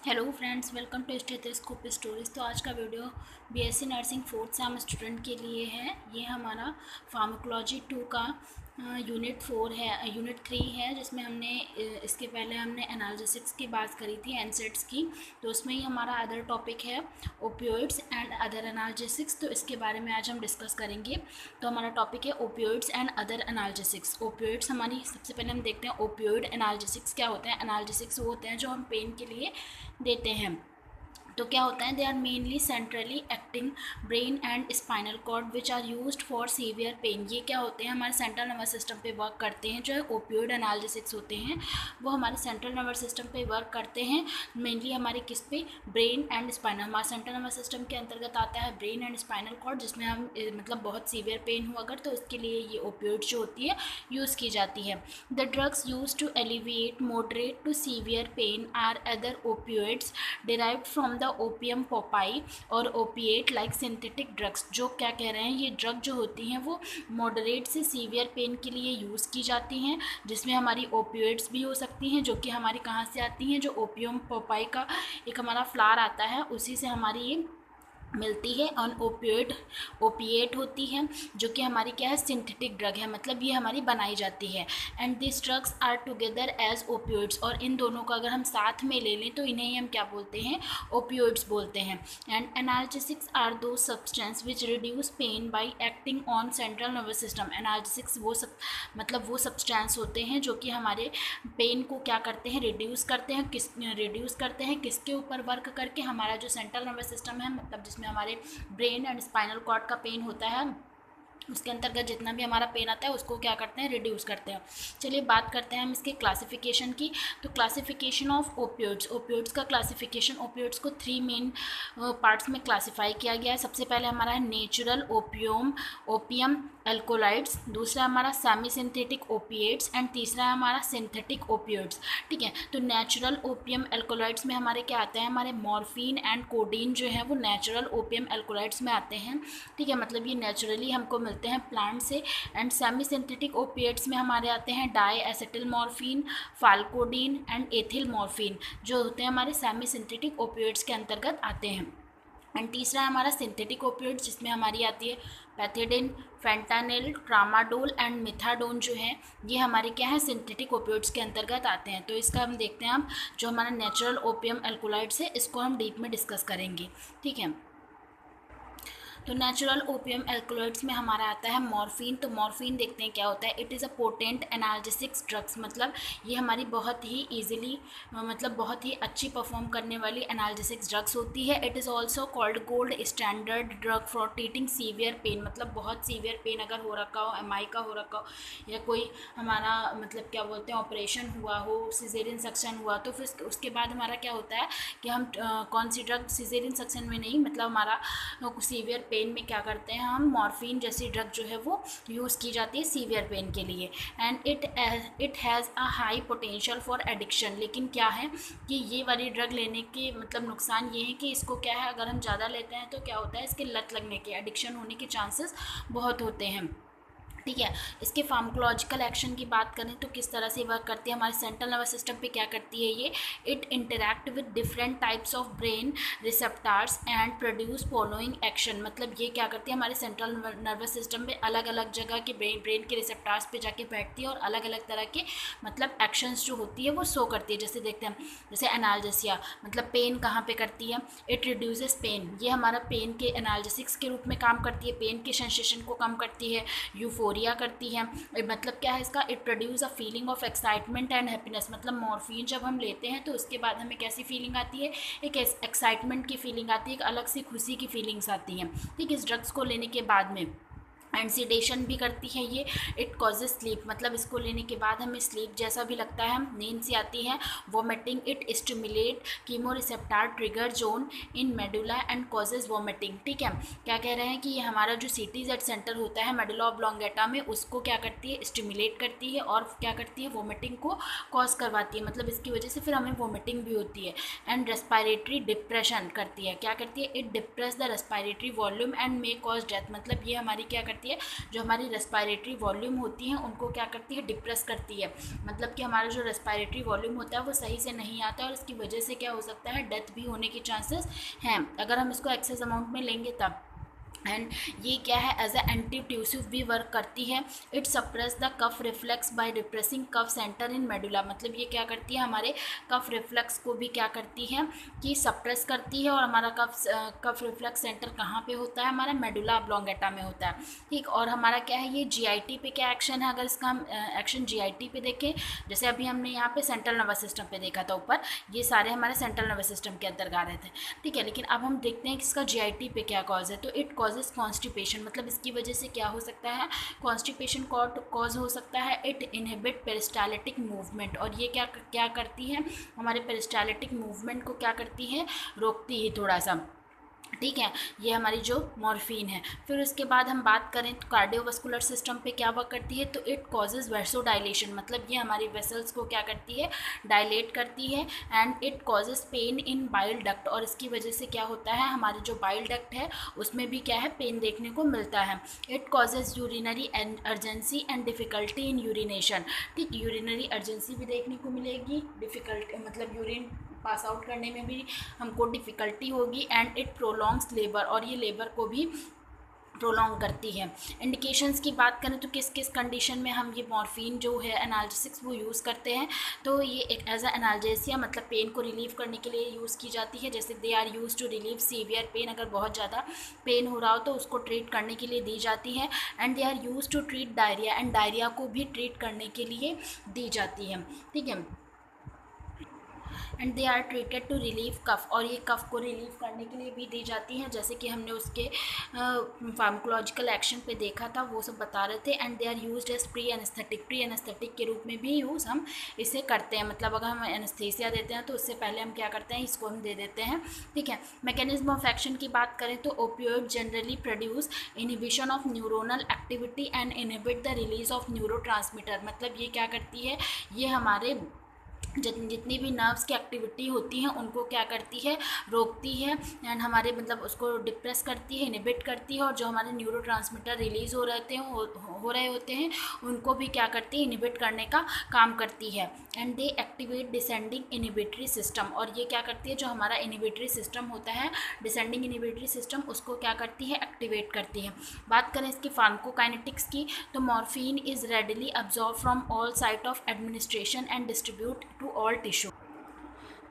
Hello friends, welcome to stethoscope stories. तो आज का video BSc nursing fourth sem student के लिए है। ये हमारा फार्माकोलॉजी 2 का यूनिट 3 है, जिसमें हमने इसके पहले हमने एनाल्जेसिक्स की बात करी थी, एनसेट्स की। तो उसमें ही हमारा अदर टॉपिक है ओपियोइड्स एंड अदर एनाल्जेसिक्स। तो इसके बारे में आज हम डिस्कस करेंगे। तो हमारा टॉपिक है opioids and other analgesics. Opioids हमारी सबसे पहले हम देखते हैं ओपियोइड। एनाल्जेसिक्स क्या होते हैं? एनाल्जेसिक्स वो होते हैं जो हम पेन के लिए देते हैं। तो क्या होता है? They are mainly centrally acting brain and spinal cord which are used for severe pain. ये क्या होते हैं? हमारे सेंट्रल नर्वस सिस्टम पे वर्क करते हैं। जो है ओपियोइड एनाल्जेसिक्स होते हैं वो हमारे सेंट्रल नर्वस सिस्टम पे वर्क करते हैं। मेनली हमारे किस पे? Brain and spinal. हमारे सेंट्रल नर्वस सिस्टम के अंतर्गत आता है ब्रेन एंड स्पाइनल कॉर्ड, जिसमें हम मतलब बहुत सीवियर पेन हो अगर, तो उसके लिए ये ओपियोइड जो होती है यूज़ की जाती है। The drugs use to alleviate moderate to severe pain are other opioids derived from the opium poppy और opiate like synthetic drugs। जो क्या कह रहे हैं, ये ड्रग जो होती हैं वो मॉडरेट से सीवियर पेन के लिए यूज़ की जाती हैं, जिसमें हमारी ओपियोइड्स भी हो सकती हैं, जो कि हमारी कहाँ से आती हैं? जो ओपियम पोपाई का एक हमारा फ्लावर आता है, उसी से हमारी ये मिलती है। और ओपिएट होती है, जो कि हमारी क्या है? सिंथेटिक ड्रग है, मतलब ये हमारी बनाई जाती है। And this drugs are together as opioids. और इन दोनों का अगर हम साथ में ले लें तो इन्हें ही हम क्या बोलते हैं? ओपियोइड्स बोलते हैं। एंड एनाल्जेसिक्स आर दो substance which reduce pain by acting on central nervous system. Analgesics वो सब्सटेंस होते हैं जो कि हमारे पेन को क्या करते हैं? रिड्यूस करते हैं किसके ऊपर वर्क करके? हमारा जो सेंट्रल नर्वस सिस्टम है, मतलब जिसमें हमारे ब्रेन एंड स्पाइनल कॉर्ड का पेन होता है, उसके अंतर्गत जितना भी हमारा पेन आता है उसको क्या करते हैं? रिड्यूस करते हैं। चलिए बात करते हैं हम इसके क्लासिफिकेशन की। तो क्लासिफिकेशन ऑफ ओपियोइड्स का क्लासिफिकेशन, ओपियोइड्स को 3 मेन पार्ट्स में क्लासीफाई किया गया है। सबसे पहले हमारा है नेचुरल ओपियम एल्कोलाइड्स, दूसरा हमारा सेमी सिंथेटिक ओपिएट्स एंड तीसरा है हमारा सिंथेटिक ओपियोइड्स। ठीक है, तो नेचुरल ओपियम एल्कोलाइड्स में हमारे क्या आते हैं? हमारे मॉर्फिन एंड कोडीन जो है वो नेचुरल ओपियम एल्कोलाइड्स में आते हैं। ठीक है, मतलब ये नेचुरली हमको मिलते हैं प्लांट से। एंड सेमी सिंथेटिक ओपिएट्स में हमारे आते हैं diacetylmorphine, pholcodine and ethylmorphine, जो होते हैं हमारे सेमी सिंथेटिक ओपिएट्स के अंतर्गत आते हैं। एंड तीसरा है हमारा सिंथेटिक ओपियोइड्स, जिसमें हमारी आती है पैथिडिन, फेंटानिल, ट्रामाडोल एंड मिथाडोन। जो है ये हमारे क्या है? सिंथेटिक ओपियोइड्स के अंतर्गत आते हैं। तो इसका हम देखते हैं, हम जो हमारा नेचुरल ओपियम एल्कोलाइड्स है इसको हम डीप में डिस्कस करेंगे। ठीक है, तो नेचुरल ओपियम एल्कोलाइड्स में हमारा आता है मॉर्फिन। तो मॉर्फिन देखते हैं क्या होता है। It is a potent analgesics drugs, मतलब ये हमारी बहुत ही ईजिली मतलब बहुत ही अच्छी परफॉर्म करने वाली एनाल्जेसिक्स ड्रग्स होती है। It is also called gold standard drug for treating severe pain, मतलब बहुत सीवियर पेन अगर हो रखा हो, एमआई का हो रखा हो, या कोई हमारा मतलब क्या बोलते हैं ऑपरेशन हुआ हो, सिजेरियन सेक्शन हुआ, तो फिर उसके बाद हमारा क्या होता है कि हम कौन सी ड्रग, सिजेरियन सेक्शन में नहीं, मतलब हमारा सीवियर पेन में क्या करते हैं हम? मॉर्फिन जैसी ड्रग जो है वो यूज़ की जाती है सीवियर पेन के लिए। And it has a high potential for addiction. लेकिन क्या है कि ये वाली ड्रग लेने के मतलब नुकसान ये है कि इसको क्या है, अगर हम ज़्यादा लेते हैं तो क्या होता है? इसके लत लगने के, एडिक्शन होने के चांसेस बहुत होते हैं। ठीक है, इसके फार्माकोलॉजिकल एक्शन की बात करें तो किस तरह से वर्क करती है? हमारे सेंट्रल नर्वस सिस्टम पे क्या करती है ये? It interact with different types of brain receptors and produce following action. मतलब ये क्या करती है? हमारे सेंट्रल नर्वस सिस्टम में अलग अलग जगह के ब्रेन के रिसेप्टार्स पे जाके बैठती है और अलग अलग तरह के मतलब एक्शंस जो होती है वो शो करती है। जैसे देखते हैं, जैसे एनाल्जेसिया, मतलब पेन कहाँ पे करती है? इट रिड्यूसेस पेन, ये हमारा पेन के एनाल्जेसिक्स के रूप में काम करती है, पेन के सेंसेशन को कम करती है। यूफोरिया करती है, मतलब क्या है इसका? It produce a feeling of excitement and happiness. मतलब मॉर्फिन जब हम लेते हैं तो उसके बाद हमें कैसी फीलिंग आती है? एक एक्साइटमेंट की फीलिंग आती है, एक अलग सी खुशी की फीलिंग्स आती हैं। ठीक, इस ड्रग्स को लेने के बाद में। एंड सीडेशन भी करती है ये। इट कॉजेज स्लीप, मतलब इसको लेने के बाद हमें स्लीप जैसा भी लगता है, हम नींद सी आती है। Vomiting, it stimulate chemo receptor trigger zone in medulla and causes vomiting. ठीक है, क्या कह रहे हैं कि ये हमारा जो CTZ सेंटर होता है मेडुला ऑब्लोंगेटा में, उसको क्या करती है? स्टिमुलेट करती है और क्या करती है? वोमिटिंग को कॉज करवाती है, मतलब इसकी वजह से फिर हमें वोमिटिंग भी होती है। एंड रेस्पायरेटरी डिप्रेशन करती है, क्या करती है? It depress the respiratory volume and may cause death, मतलब ये हमारी क्या करती करती है, जो हमारी रेस्पिरेटरी वॉल्यूम होती है उनको क्या करती है, डिप्रेस करती है। मतलब कि हमारा जो रेस्पिरेटरी वॉल्यूम होता है वो सही से नहीं आता है और इसकी वजह से क्या हो सकता है, डेथ भी होने के चांसेस हैं अगर हम इसको एक्सेस अमाउंट में लेंगे तब। एंड ये क्या है, एज ए एंटीट्यूसिव भी वर्क करती है। It suppress the cough reflex by repressing cough centre in medulla. मतलब ये क्या करती है, हमारे कफ रिफ्लेक्स को भी क्या करती है कि सप्रेस करती है। और हमारा कफ रिफ्लेक्स सेंटर कहाँ पे होता है, हमारा मेडुला ऑब्लोंगेटा में होता है। ठीक, और हमारा क्या है, ये जीआईटी पे क्या एक्शन है, अगर इसका हम एक्शन जीआईटी पे देखें, जैसे अभी हमने यहाँ पे सेंट्रल नर्वस सिस्टम पे देखा था ऊपर, ये सारे हमारे सेंट्रल नर्वस सिस्टम के अंदर आ रहे थे। ठीक है, लेकिन अब हम देखते हैं कि इसका जीआईटी पे क्या कॉज है। तो इट कॉजेज कॉन्स्टिपेशन, मतलब इसकी वजह से क्या हो सकता है, कॉन्स्टिपेशन कॉज हो सकता है। इट इनहिबिट पेरिस्टाल्टिक मूवमेंट, और ये क्या क्या करती है, हमारे पेरिस्टाल्टिक मूवमेंट को क्या करती है, रोकती है थोड़ा सा। ठीक है, ये हमारी जो मॉर्फिन है। फिर उसके बाद हम बात करें तो कार्डियोवास्कुलर सिस्टम पे क्या वर्क करती है, तो इट कॉजेज वेसोडाइलेशन, मतलब ये हमारी वेसल्स को क्या करती है, डायलेट करती है। And it causes pain in bile duct, और इसकी वजह से क्या होता है, हमारे जो बाइल डक्ट है उसमें भी क्या है, पेन देखने को मिलता है। It causes urinary urgency and difficulty in urination. ठीक, यूरिनरी अर्जेंसी भी देखने को मिलेगी, डिफ़िकल्टी मतलब यूरिन पास आउट करने में भी हमको डिफ़िकल्टी होगी। एंड इट प्रोलॉन्ग्स लेबर, और ये लेबर को भी प्रोलॉन्ग करती है। इंडिकेशंस की बात करें तो किस किस कंडीशन में हम ये मॉर्फिन जो है एनाल्जेसिक्स वो यूज़ करते हैं, तो ये एक एज अ एनाल्जेसिया, मतलब पेन को रिलीव करने के लिए यूज़ की जाती है। जैसे they are use to relieve severe pain, अगर बहुत ज़्यादा पेन हो रहा हो तो उसको ट्रीट करने के लिए दी जाती है। And they are use to treat diarrhoea, and diarrhoea को भी ट्रीट करने के लिए दी जाती है। ठीक है, and they are treated to relieve cough, और ये कफ को रिलीव करने के लिए भी दी जाती हैं, जैसे कि हमने उसके फार्माकोलॉजिकल एक्शन पे देखा था, वो सब बता रहे थे। And they are used as pre anaesthetic के रूप में भी यूज़ हम इसे करते हैं। मतलब अगर हम एनेस्थेसिया देते हैं तो उससे पहले हम क्या करते हैं, इसको हम दे देते हैं। ठीक है, मैकेनिज्म ऑफ एक्शन की बात करें तो opioid generally produce inhibition of neuronal activity and inhibit the release of neurotransmitter. मतलब ये क्या करती है, ये हमारे जितनी भी नर्व्स की एक्टिविटी होती हैं उनको क्या करती है, रोकती है। एंड हमारे मतलब उसको डिप्रेस करती है, इनहिबिट करती है। और जो हमारे न्यूरोट्रांसमीटर रिलीज़ हो रहे होते हैं उनको भी क्या करती है, इनहिबिट करने का काम करती है। And they activate descending inhibitory system, और ये क्या करती है, जो हमारा इनहिबिटरी सिस्टम होता है, डिसेंडिंग इनहिबिटरी सिस्टम, उसको क्या करती है, एक्टिवेट करती है। बात करें इसकी फार्माकोकाइनेटिक्स की, तो morphine is readily absorb from all site of administration and distribute to all tissue.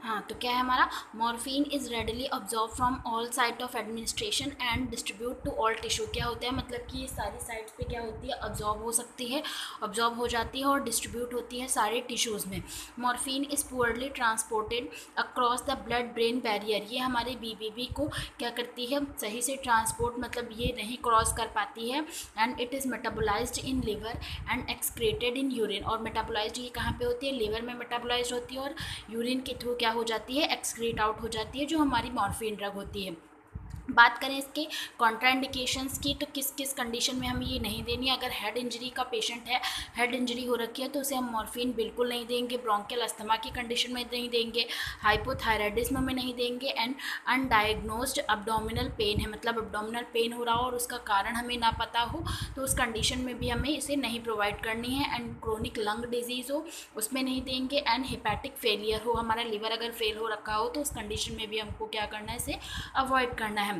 हाँ, तो क्या है हमारा, morphine is readily absorb from all site of administration and distribute to all tissue. क्या होता है, मतलब कि ये सारी साइट्स पे क्या होती है, ऑब्जॉर्व हो सकती है, ऑब्जॉर्व हो जाती है और डिस्ट्रीब्यूट होती है सारे टिश्यूज़ में। Morphine is poorly transported across the blood brain barrier. ये हमारे बीबीबी को क्या करती है, सही से ट्रांसपोर्ट, मतलब ये नहीं क्रॉस कर पाती है। And it is metabolised in liver and excreted in urine. और मेटाबोलाइज्ड ये कहाँ पे होती है, लिवर में मेटाबोलाइज्ड होती है, और यूरिन के थ्रू क्या हो जाती है, एक्सक्रीट आउट हो जाती है, जो हमारी मॉर्फिन ड्रग होती है। बात करें इसके कॉन्ट्राइंडिकेशंस की, तो किस किस कंडीशन में हम ये नहीं देनी। अगर हेड इंजरी का पेशेंट है, हेड इंजरी हो रखी है, तो उसे हम मॉर्फिन बिल्कुल नहीं देंगे। ब्रोंकियल अस्थमा की कंडीशन में नहीं देंगे, हाइपोथायराइडिज्म में नहीं देंगे। एंड अनडायग्नोज्ड अब्डोमिनल पेन है, मतलब अब्डोमिनल पेन हो रहा हो और उसका कारण हमें ना पता हो, तो उस कंडीशन में भी हमें इसे नहीं प्रोवाइड करनी है। एंड क्रोनिक लंग डिजीज़ हो, उसमें नहीं देंगे। एंड हेपेटिक फेलियर हो, हमारा लिवर अगर फेल हो रखा हो, तो उस कंडीशन में भी हमको क्या करना है, इसे अवॉइड करना है।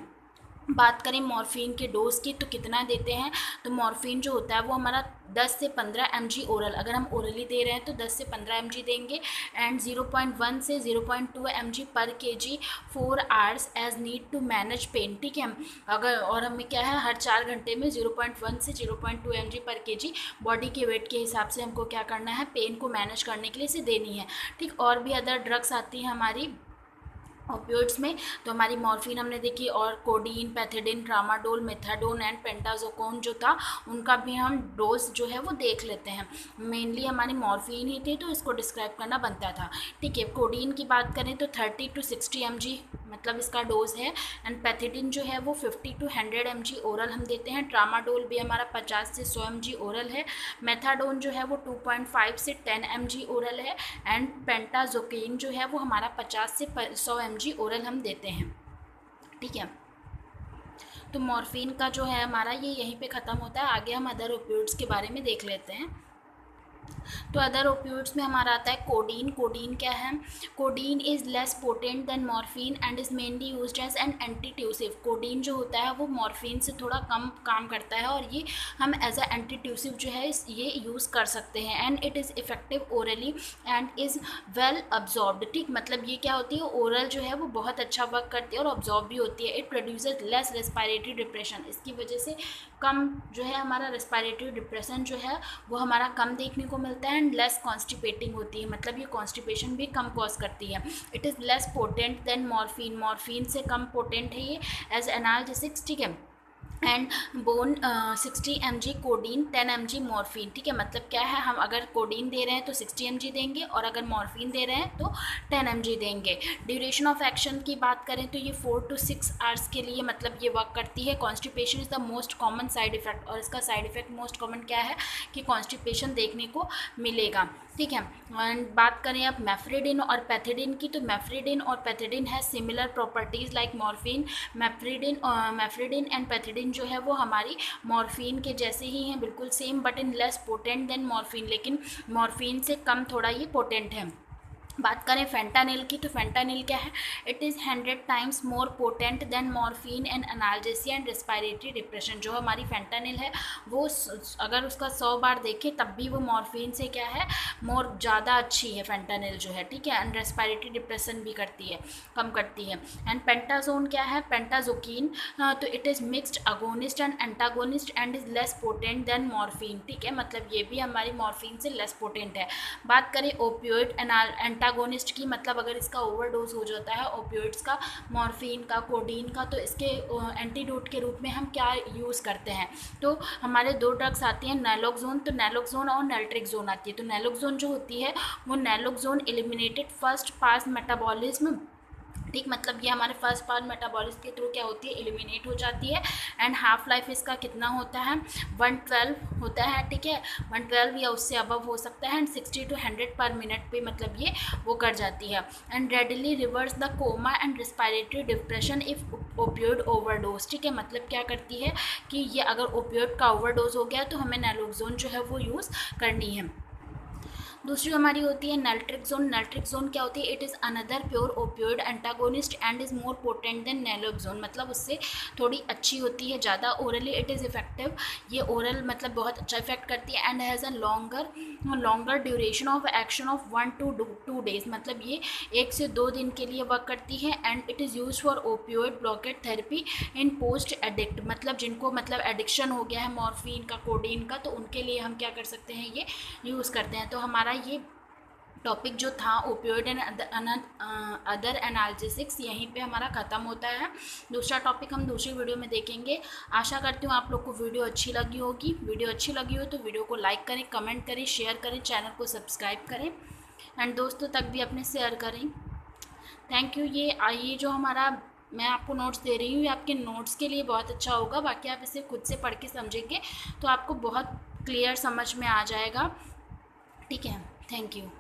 बात करें मॉर्फिन के डोज की, तो कितना देते हैं, तो मॉर्फिन जो होता है वो हमारा 10 से 15 mg ओरल, अगर हम ओरली दे रहे हैं तो 10 से 15 mg देंगे। एंड 0.1 से 0.2 mg पर kg 4 hours as need to manage pain. ठीक है, अगर और हमें क्या है, हर 4 घंटे में 0.1 से 0.2 mg पर kg बॉडी के वेट के हिसाब से हमको क्या करना है, पेन को मैनेज करने के लिए इसे देनी है। ठीक, और भी अदर ड्रग्स आती हैं हमारी ओपियोइड्स में, तो हमारी मॉर्फिन हमने देखी, और कोडीन, पैथिडिन, ट्रामाडोल, मेथाडोन एंड पेंटाजोकोन जो था, उनका भी हम डोज जो है वो देख लेते हैं। मेनली हमारी मॉर्फिन ही थी तो इसको डिस्क्राइब करना बनता था। ठीक है, कोडीन की बात करें तो 30 to 60 mg मतलब इसका डोज है। एंड पैथिडिन जो है वो 50 to 100 mg ओरल हम देते हैं। ट्रामाडोल भी हमारा 50 से 100 mg ओरल है। मेथाडोन जो है वो 2.5 से 10 mg ओरल है। एंड पेंटाजोकिन जो है वो हमारा 50 से 100 mg ओरल हम देते हैं। ठीक है, तो मॉर्फिन का जो है हमारा ये यहीं पे ख़त्म होता है। आगे हम अदर ओपियोइड्स के बारे में देख लेते हैं। तो अदर ओपियोइड्स में हमारा आता है कोडीन। कोडीन क्या है? Codeine is less potent than morphine and is mainly used as an antitussive. Codeine जो होता है वो मॉर्फिन से थोड़ा कम काम करता है और ये हम एज अ एंटीट्यूसिव जो है ये यूज़ कर सकते हैं। And it is effective orally and is well absorbed. ठीक, मतलब ये क्या होती है, ओरल जो है वो बहुत अच्छा वर्क करती है और ऑब्जॉर्ब भी होती है। It produces less respiratory depression. इसकी वजह से कम जो है हमारा रेस्पिरेटरी डिप्रेशन जो है वो हमारा कम देखने को मिलता है। एंड लेस कॉन्स्टिपेटिंग होती है, मतलब ये कॉन्स्टिपेशन भी कम कॉज करती है। It is less potent than morphine. Morphine से कम पोटेंट है ये एज एनाल्जेसिक्स। ठीक है, and bone 60 mg codeine 10 mg morphine. ठीक है, मतलब क्या है, हम अगर कोडीन दे रहे हैं तो 60 mg देंगे और अगर मॉर्फिन दे रहे हैं तो 10 mg देंगे। ड्यूरेशन ऑफ एक्शन की बात करें तो ये 4 to 6 आवर्स के लिए मतलब ये वर्क करती है। Constipation is the most common side effect, और इसका साइड इफेक्ट मोस्ट कॉमन क्या है कि कॉन्स्टिपेशन देखने को मिलेगा। ठीक है, एंड बात करें अब मेफ्रिडिन और पैथिडिन की, तो मेफ्रिडिन और पैथिडिन है similar properties like morphine. Meperidine and pethidine जो है वो हमारी मॉर्फिन के जैसे ही हैं, बिल्कुल same, but in less potent than morphine. लेकिन मॉर्फिन से कम थोड़ा ये पोटेंट है। बात करें फेंटानिल की, तो फेंटानिल क्या है, it is 100 times more potent than morphine and analgesia and respiratory depression. जो हमारी फेंटानिल है वो अगर उसका 100 बार देखें तब भी वो मॉर्फिन से क्या है, मोर ज़्यादा अच्छी है फेंटानिल जो है। ठीक है, एंड रेस्पिरेटरी डिप्रेशन भी करती है, कम करती है। एंड पेंटाजोन क्या है, पेंटाजोकिन, तो it is mixed agonist and antagonist and is less potent than morphine. ठीक है, मतलब ये भी हमारी मॉर्फिन से लेस पोटेंट है। बात करें ओपियोइड एंटागोनिस्ट की, मतलब अगर इसका ओवरडोज हो जाता है ओपियोइड्स का, मॉर्फिन का, कोडीन का, तो इसके एंटीडोट के रूप में हम क्या यूज़ करते हैं, तो हमारे 2 ड्रग्स आती हैं, नैलोक्सोन। तो नैलोक्सोन और नैल्ट्रिक्सोन आती है। तो नैलोक्सोन जो होती है वो naloxone eliminated first pass metabolism. ठीक, मतलब ये हमारे फर्स्ट पास मेटाबॉलिज्म के थ्रू क्या होती है, एलिमिनेट हो जाती है। एंड हाफ लाइफ इसका कितना होता है, 112 होता है। ठीक है, 112 या उससे अबव हो सकता है। एंड 60 to 100 पर मिनट पे मतलब ये वो कर जाती है। And readily reverse the coma and respiratory depression if opioid overdose. ठीक है, मतलब क्या करती है कि ये अगर ओपियोइड का ओवरडोज हो गया तो हमें नैलोक्सोन जो है वो यूज़ करनी है। दूसरी हमारी होती है नैल्ट्रिक्सोन। नैल्ट्रिक्सोन क्या होती है, it is another pure opioid antagonist and is more potent then naloxone. मतलब उससे थोड़ी अच्छी होती है, ज़्यादा ओरली इट इज़ इफेक्टिव। ये ओरल मतलब बहुत अच्छा इफेक्ट करती है। And has a longer duration of action of 1 to 2 days। मतलब ये 1 से 2 दिन के लिए वर्क करती है। And it is use for opioid blockade therapy in post addict. मतलब जिनको मतलब एडिक्शन हो गया है मॉर्फिन का, कोडीन का, तो उनके लिए हम क्या कर सकते हैं, ये यूज़ करते हैं। तो हमारा ये टॉपिक जो था ओपियोइड एंड अदर एनाल्जेसिक्स यहीं पे हमारा ख़त्म होता है। दूसरा टॉपिक हम दूसरी वीडियो में देखेंगे। आशा करती हूँ आप लोग को वीडियो अच्छी लगी होगी। वीडियो अच्छी लगी हो तो वीडियो को लाइक करें, कमेंट करें, शेयर करें, चैनल को सब्सक्राइब करें एंड दोस्तों तक भी अपने शेयर करें। Thank you. ये जो हमारा मैं आपको नोट्स दे रही हूँ ये आपके नोट्स के लिए बहुत अच्छा होगा। बाकी आप इसे खुद से पढ़ के समझेंगे तो आपको बहुत क्लियर समझ में आ जाएगा। ठीक है, थैंक यू।